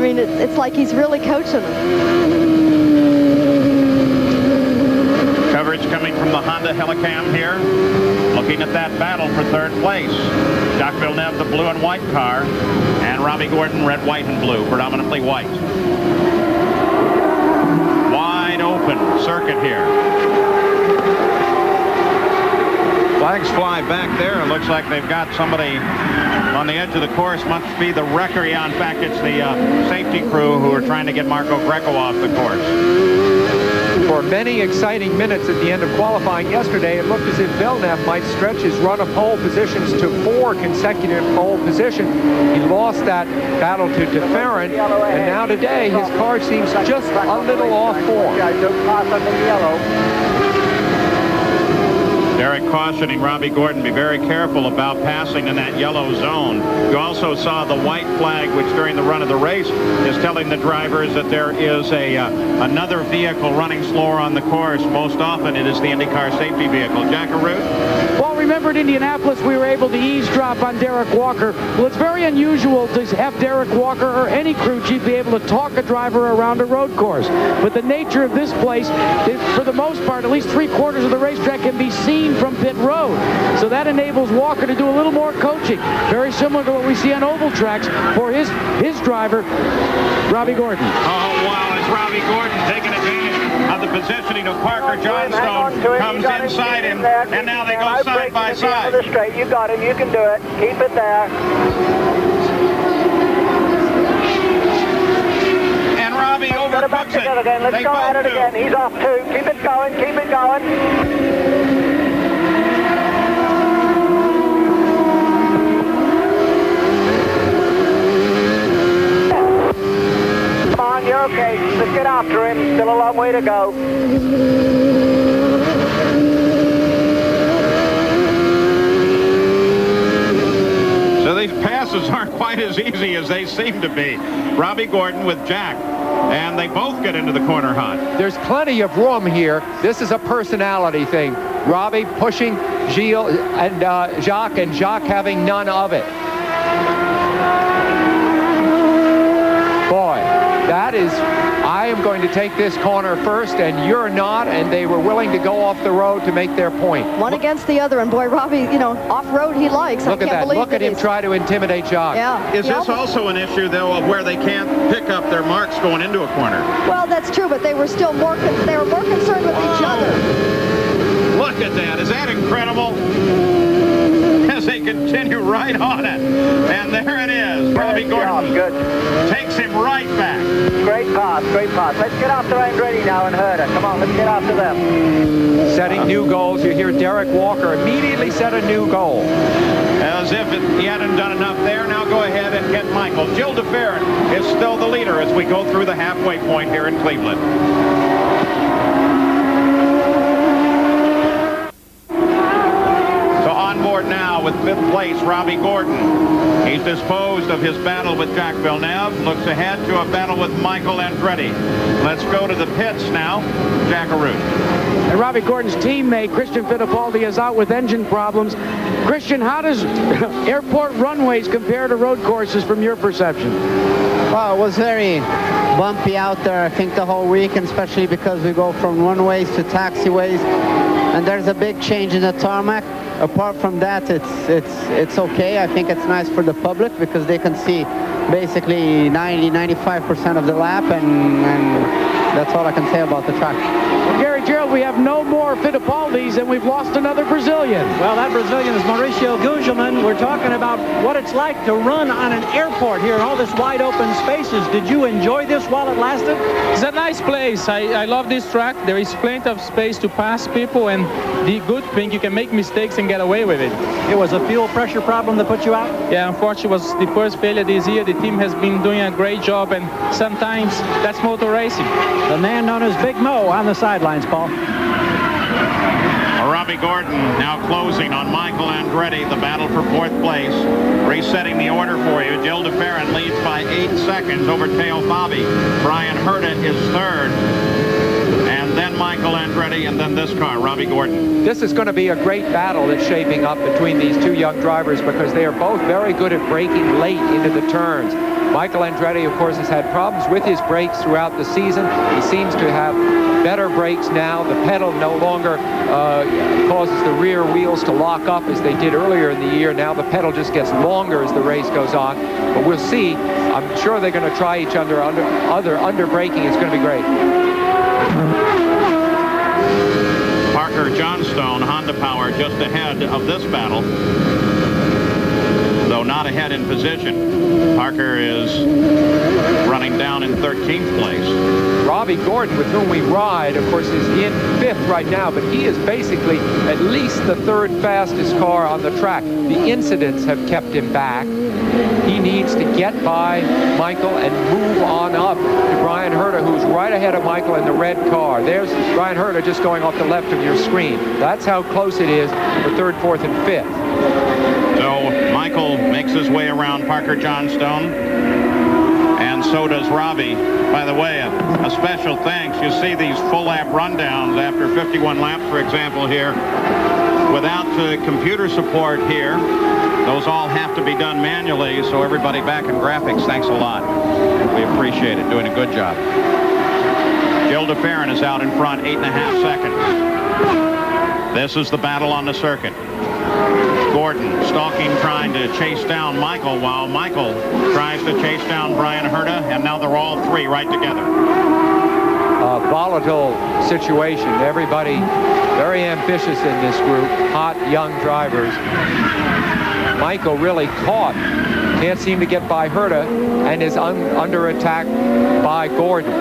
mean, it's like he's really coaching them. Coverage coming from the Honda Helicam here. Looking at that battle for third place. Jacques Villeneuve, the blue and white car, and Robbie Gordon, red, white, and blue, predominantly white. Wide open circuit here. Flags fly back there. It looks like they've got somebody on the edge of the course. Must be the wrecker. In fact, it's the safety crew who are trying to get Marco Greco off the course. For many exciting minutes at the end of qualifying yesterday, it looked as if Villeneuve might stretch his run of pole positions to 4 consecutive pole positions. He lost that battle to DeFerrin, and now today his car seems just a little off form. Derek cautioning Robbie Gordon, be very careful about passing in that yellow zone. You also saw the white flag, which during the run of the race is telling the drivers that there is another vehicle running slower on the course. Most often it is the IndyCar safety vehicle. Jack Arute? Well, remember at Indianapolis we were able to eavesdrop on Derek Walker. Well, it's very unusual to have Derek Walker or any crew chief be able to talk a driver around a road course. But the nature of this place, for the most part, at least 3/4 of the racetrack can be seen from pit road. So that enables Walker to do a little more coaching. Very similar to what we see on oval tracks for his driver, Robbie Gordon. Oh, wow, it's Robbie Gordon taking advantage of the positioning of Parker Johnstone. Comes inside him, and now they go side by side. You got him. You can do it. Keep it there. And Robbie overcooks it. Again. Let's go at it again. He's off too. Keep it going. Keep it going. You're okay. Let's get after him. Still a long way to go. So these passes aren't quite as easy as they seem to be. Robbie Gordon with Jack, and they both get into the corner hot. There's plenty of room here. This is a personality thing. Robbie pushing Gilles and Jacques, and Jacques having none of it. Boy, that is, I am going to take this corner first and you're not, and they were willing to go off the road to make their point. One against the other, and boy, Robbie, you know, off-road he likes. Look at that. Look at him try to intimidate Jacques. Yeah. Is this also an issue, though, of where they can't pick up their marks going into a corner? Well, that's true, but they were still more concerned with each other. Look at that. Is that incredible? As they continue right on it. And there it is. Robbie Gordon takes him right back. Great pass, great pass. Let's get after Andretti now and Herder. Come on, let's get after them. Setting new goals. You hear Derek Walker immediately set a new goal. As if he hadn't done enough there, now go ahead and get Michael. Gilles DeFerrin is still the leader as we go through the halfway point here in Cleveland. Now with 5th place, Robbie Gordon. He's disposed of his battle with Jacques Villeneuve. Looks ahead to a battle with Michael Andretti. Let's go to the pits now. Jack Arute. And Robbie Gordon's teammate, Christian Fittipaldi, is out with engine problems. Christian, how does airport runways compare to road courses from your perception? Well, it was very bumpy out there, I think, the whole week, and especially because we go from runways to taxiways, and there's a big change in the tarmac. Apart from that, it's okay. I think it's nice for the public because they can see basically 90-95% of the lap, and that's all I can say about the track. Well, Gary Gerald, we have no more Fittipaldis, and we've lost another Brazilian. Well, that Brazilian is Mauricio Gugelmin. We're talking about what it's like to run on an airport here in all this wide open spaces. Did you enjoy this while it lasted? It's a nice place. I love this track. There is plenty of space to pass people, and the good thing, you can make mistakes and get away with it. It was a fuel pressure problem that put you out? Yeah, unfortunately, it was the first failure this year. The team has been doing a great job, and sometimes that's motor racing. The man known as Big Mo on the sidelines, Paul. Robbie Gordon now closing on Michael Andretti. The battle for 4th place. Resetting the order for you. Gilles DeFerrin leads by 8 seconds over Teo Fabi. Brian Herta is 3rd. And then Michael Andretti, and then this car, Robbie Gordon. This is going to be a great battle that's shaping up between these two young drivers because they are both very good at braking late into the turns. Michael Andretti, of course, has had problems with his brakes throughout the season. He seems to have better brakes now. The pedal no longer causes the rear wheels to lock up as they did earlier in the year. Now the pedal just gets longer as the race goes on. But we'll see. I'm sure they're going to try each other under braking. It's going to be great. Parker Johnstone, Honda Power, just ahead of this battle, though not ahead in position. Parker is running down in 13th place. Robbie Gordon, with whom we ride, of course, is in 5th right now, but he is basically at least the 3rd fastest car on the track. The incidents have kept him back. He needs to get by Michael and move on up to Brian Herta, who's right ahead of Michael in the red car. There's Brian Herta just going off the left of your screen. That's how close it is for 3rd, 4th, and 5th. So Michael makes his way around Parker Johnstone, and so does Robbie. By the way, a special thanks. You see these full lap rundowns after 51 laps, for example, here. Without computer support here, those all have to be done manually, so everybody back in graphics, thanks a lot. We appreciate it. Doing a good job. Jill DeFerrin is out in front, 8.5 seconds. This is the battle on the circuit. Gordon stalking, trying to chase down Michael, while Michael tries to chase down Brian Herta, and now they're all three right together. A volatile situation. Everybody very ambitious in this group. Hot, young drivers. Michael really caught. Can't seem to get by Herta and is under attack by Gordon.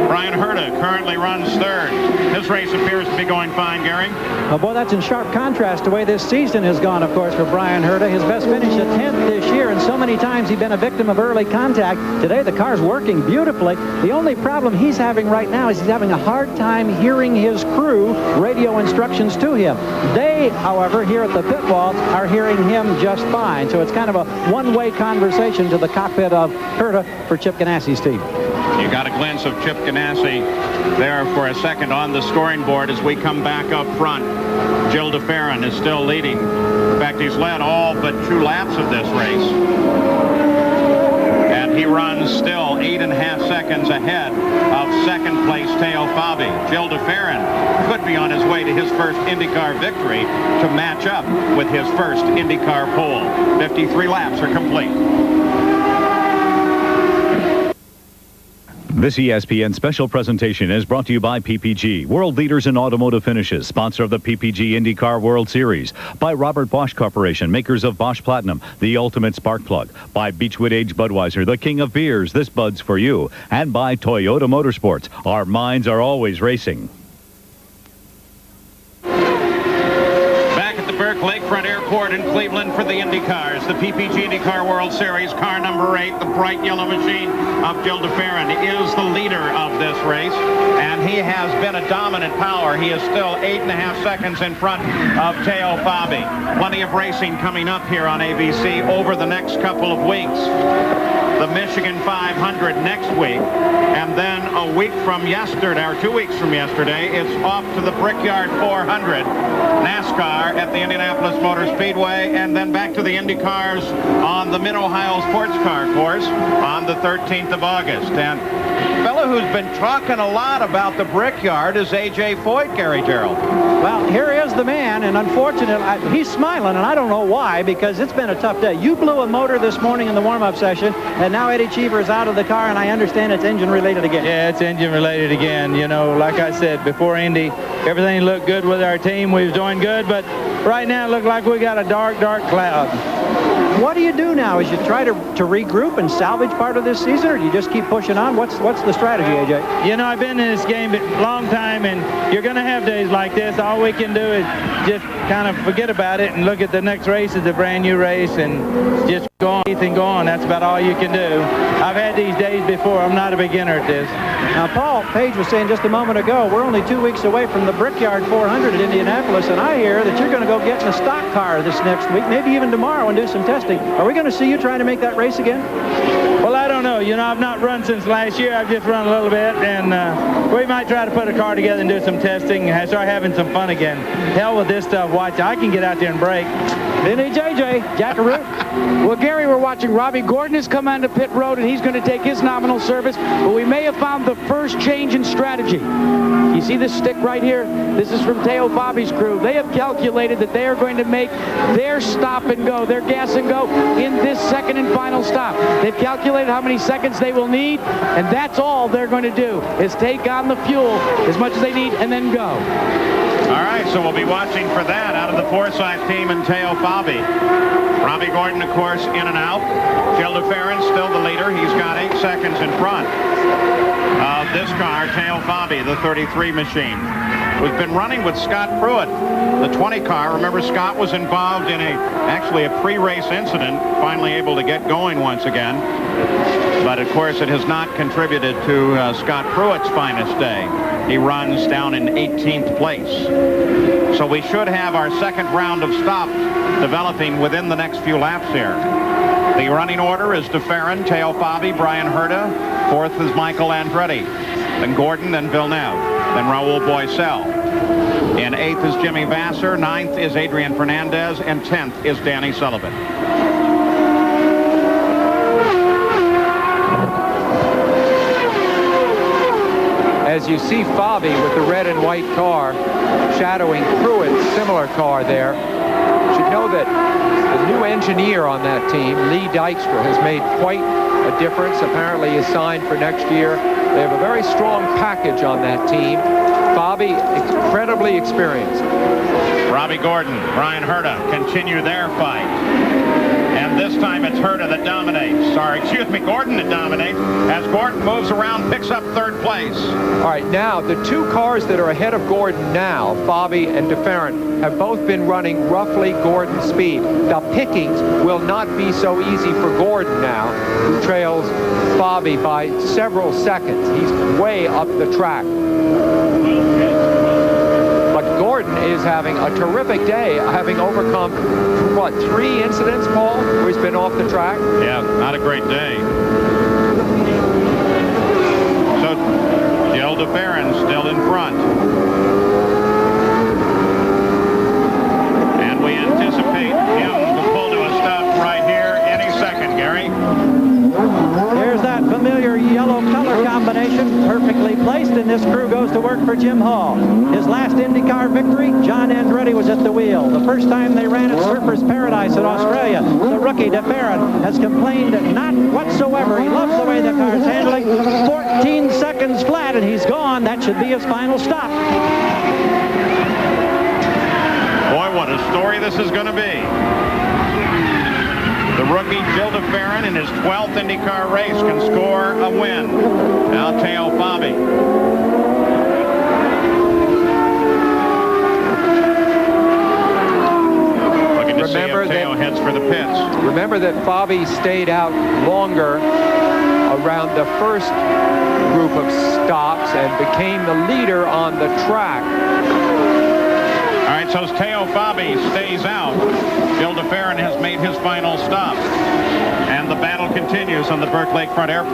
Brian Herta currently runs 3rd. His race appears to be going fine, Gary. Well, boy, that's in sharp contrast to the way this season has gone, of course, for Brian Herta. His best finish at 10th this year, and so many times he's been a victim of early contact. Today, the car's working beautifully. The only problem he's having right now is he's having a hard time hearing his crew radio instructions to him. They, however, here at the pit wall, are hearing him just fine. So it's kind of a one-way conversation to the cockpit of Herta for Chip Ganassi's team. You got a glimpse of Chip Ganassi there for a second on the scoring board as we come back up front. Jill DeFerrin is still leading. In fact, he's led all but 2 laps of this race. And he runs still 8.5 seconds ahead of 2nd place Teo Fabi. Jill DeFerrin could be on his way to his first IndyCar victory to match up with his first IndyCar pole. 53 laps are complete. This ESPN special presentation is brought to you by PPG, world leaders in automotive finishes, sponsor of the PPG IndyCar World Series, by Robert Bosch Corporation, makers of Bosch Platinum, the ultimate spark plug, by Beechwood Age Budweiser, the king of beers, this Bud's for you, and by Toyota Motorsports. Our minds are always racing. Lakefront Airport in Cleveland for the IndyCars. The PPG IndyCar World Series, car number 8, the bright yellow machine of Jill DeFerrin, is the leader of this race, and he has been a dominant power. He is still 8.5 seconds in front of Teo Fabi. Plenty of racing coming up here on ABC over the next couple of weeks. The Michigan 500 next week, and then a week from yesterday, or 2 weeks from yesterday, it's off to the Brickyard 400 NASCAR at the Indianapolis Motor Speedway, and then back to the IndyCars on the Mid-Ohio Sports Car Course on the 13th of August. And the fellow who's been talking a lot about the Brickyard is A.J. Foyt, Gary Terrell. Well, here is the man, and unfortunately, he's smiling, and I don't know why, because it's been a tough day. You blew a motor this morning in the warm-up session, and now Eddie Cheever is out of the car, and I understand it's engine-related again. Yeah, it's engine-related again. You know, like I said, before Indy, everything looked good with our team. We was doing good, but right now it looked like we got a dark, dark cloud. What do you do now? Is you try to regroup and salvage part of this season, or do you just keep pushing on? What's the strategy, AJ? You know, I've been in this game a long time, and you're going to have days like this. All we can do is just kind of forget about it and look at the next race as a brand new race and just go on and go on. That's about all you can do. I've had these days before. I'm not a beginner at this. Now, Paul Page was saying just a moment ago, we're only 2 weeks away from the Brickyard 400 at Indianapolis, and I hear that you're going to go get in a stock car this next week, maybe even tomorrow, and do some testing. Are we going to see you trying to make that race again? Well, I don't know. You know, I've not run since last year. I've just run a little bit, and we might try to put a car together and do some testing and start having some fun again. Hell with this stuff. Watch, I can get out there and brake. Vinny JJ, Jackaroo. Well, Gary, we're watching Robbie Gordon has come onto pit road, and he's going to take his nominal service. But we may have found the first change in strategy. You see this stick right here? This is from Teo Fabi's crew. They have calculated that they are going to make their stop and go, their gas and go, in this second and final stop. They've calculated how many seconds they will need, and that's all they're going to do, is take on the fuel as much as they need and then go. All right, so we'll be watching for that out of the Forsythe team and Teo Fabi. Robbie Gordon, of course, in and out. Gil DeFerrin still the leader. He's got 8 seconds in front of this car, Teo Fabi, the 33 machine, who's been running with Scott Pruitt, the 20 car. Remember, Scott was involved in actually a pre-race incident, finally able to get going once again. But, of course, it has not contributed to Scott Pruitt's finest day. He runs down in 18th place. So we should have our second round of stops developing within the next few laps here. The running order is DeFerrin, Teo Fabi, Brian Herta. 4th is Michael Andretti. Then Gordon, then Villeneuve. Then Raul Boesel. In 8th is Jimmy Vasser. 9th is Adrian Fernandez. And 10th is Danny Sullivan. As you see Fabi with the red and white car shadowing Pruitt's similar car there, you should know that the new engineer on that team, Lee Dykstra, has made quite a difference. Apparently is signed for next year. They have a very strong package on that team. Fabi, incredibly experienced. Robbie Gordon, Brian Herta continue their fight. And this time it's Herta that dominates. Gordon that dominates as Gordon moves around, picks up 3rd place. All right, now the 2 cars that are ahead of Gordon now, Fabi and DeFerrin, have both been running roughly Gordon's speed. Now pickings will not be so easy for Gordon now, who trails Fabi by several seconds. He's way up the track. Gordon is having a terrific day, having overcome, what, 3 incidents, Paul, where he's been off the track? Yeah, not a great day. So, Gil DeFerrin still in front. And we anticipate him to pull to a stop right here any second, Gary. There's that familiar yellow color combination, perfectly placed, and this crew goes to work for Jim Hall. His last IndyCar victory, John Andretti was at the wheel. The first time they ran at Surfers Paradise in Australia, the rookie DeFerrin has complained not whatsoever. He loves the way the car's handling. 14 seconds flat, and he's gone. That should be his final stop. Boy, what a story this is going to be. The rookie Gil DeFerrin in his 12th IndyCar race can score a win. Now Teo Fabi. Looking to see if Teo heads for the pits. Remember that Fabi stayed out longer around the first group of stops and became the leader on the track. All right, so Teo Fabi stays out. Gil DeFerrin has made his final stop. And the battle continues on the Burke Lakefront Airport.